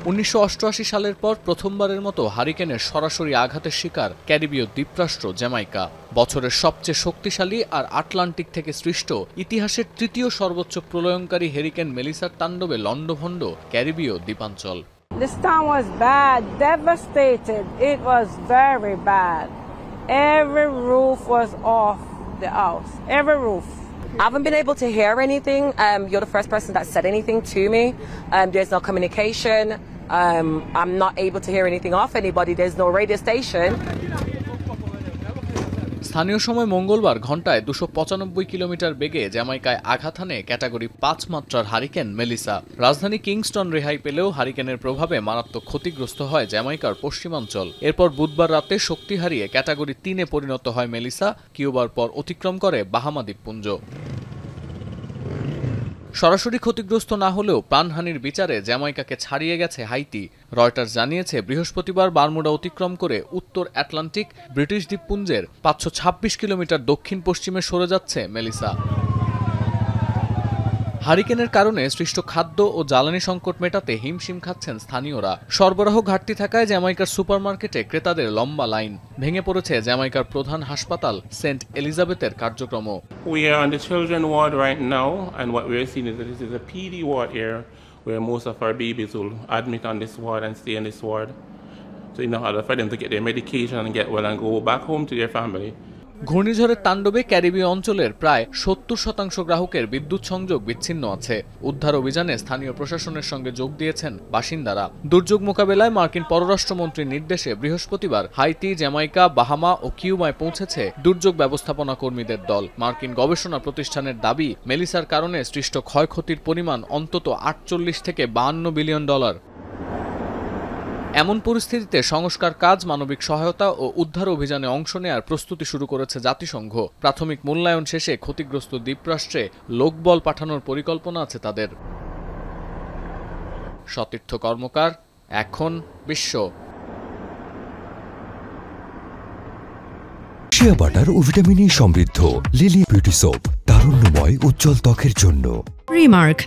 1988 সালের পর প্রথমবারের মতো হারিকেনের সরাসরি আঘাতের শিকার ক্যারিবীয় দ্বীপরাষ্ট্র জ্যামাইকা। বছরের সবচেয়ে শক্তিশালী আর আটলান্টিক থেকে সৃষ্ট ইতিহাসের তৃতীয় সর্বোচ্চ প্রলয়ঙ্কারী হারিকেন মেলিসার তাণ্ডবে লণ্ডভণ্ড ক্যারিবীয় দ্বীপাঞ্চল। The storm was bad, devastated. It was very bad. Every roof was off the house. Every roof. I haven't been able to hear anything. You're the first person that said anything to me. There's no communication. I'm not able to hear anything off anybody. There's no radio station. স্থানীয় সময় মঙ্গলবার ঘন্টায় 295 kilometre বেগে জ্যামাইকায় আঘাত হানে category 5 মাত্রার hurricane Melissa. রাজধানী Kingston রেহাই পেলেও হারিকেনের প্রভাবে মারাত্মক ক্ষতিগ্রস্ত হয় জ্যামাইকার পশ্চিমাঞ্চল। এরপর বুধবার রাতে শক্তি হারিয়ে ক্যাটাগরি 3-এ পরিণত হয় মেলিসা, কিউবার পর অতিক্রম করে বাহামা দ্বীপপুঞ্জ। সরাসরি ক্ষতিগ্রস্ত না হলেও প্রাণহানির বিচারে জ্যামাইকাকে ছাড়িয়ে গেছে হাইতি। রয়টার্স জানিয়েছে বৃহস্পতিবার বারমুডা অতিক্রম করে উত্তর আটলান্টিক ব্রিটিশ দ্বীপপুঞ্জের 526 কিলোমিটার দক্ষিণ পশ্চিমে সরে যাচ্ছে মেলিসা। হারিকেনের কারণে সৃষ্ট খাদ্য ও জ্বালানি সংকট মেটাতে হিমশিম খাচ্ছেন স্থানীয়রা। সরবরাহ ঘাটতি থাকায় জ্যামাইকার সুপারমার্কেটে ক্রেতাদের লম্বা লাইন। ভেঙে পড়েছে জ্যামাইকার প্রধান হাসপাতাল সেন্ট এলিজাবেথের কার্যক্রম। We are on the children ward right now, and what we are seeing is that this is a PD ward here, where most of our babies will admit on this ward and stay in this ward. So in order for them to get their medication and get well and go back home to their family. ঘূর্ণিঝড়ের তাণ্ডবে ক্যারিবীয় অঞ্চলের প্রায় 70% গ্রাহকের বিদ্যুৎ সংযোগ বিচ্ছিন্ন আছে। উদ্ধার অভিযানে স্থানীয় প্রশাসনের সঙ্গে যোগ দিয়েছেন বাসিন্দারা। দুর্যোগ মোকাবেলায় মার্কিন পররাষ্ট্রমন্ত্রীর নির্দেশে বৃহস্পতিবার হাইতি, জ্যামাইকা, বাহামা ও কিউবায় পৌঁছেছে দুর্যোগ ব্যবস্থাপনা কর্মীদের দল। মার্কিন গবেষণা প্রতিষ্ঠানের দাবি, মেলিসার কারণে সৃষ্ট ক্ষয়ক্ষতির পরিমাণ অন্তত 48 থেকে 52 বিলিয়ন ডলার। এমন পরিস্থিতিতে সংস্কার কাজ, মানবিক সহায়তা ও উদ্ধার অভিযানে অংশ নেয়ার প্রস্তুতি শুরু করেছে জাতিসংঘ। প্রাথমিক মূল্যায়ন শেষে ক্ষতিগ্রস্ত দ্বীপরাষ্ট্রে লোকবল পাঠানোর পরিকল্পনা আছে তাদের। সতীর্থ কর্মকার, এখন বিশ্ব। শিয়া বাটার ও ভিটামিন ই সমৃদ্ধ লিলি বিউটি সোপ, তারুণ্যময় উজ্জ্বল ত্বকের জন্য। রিমার্ক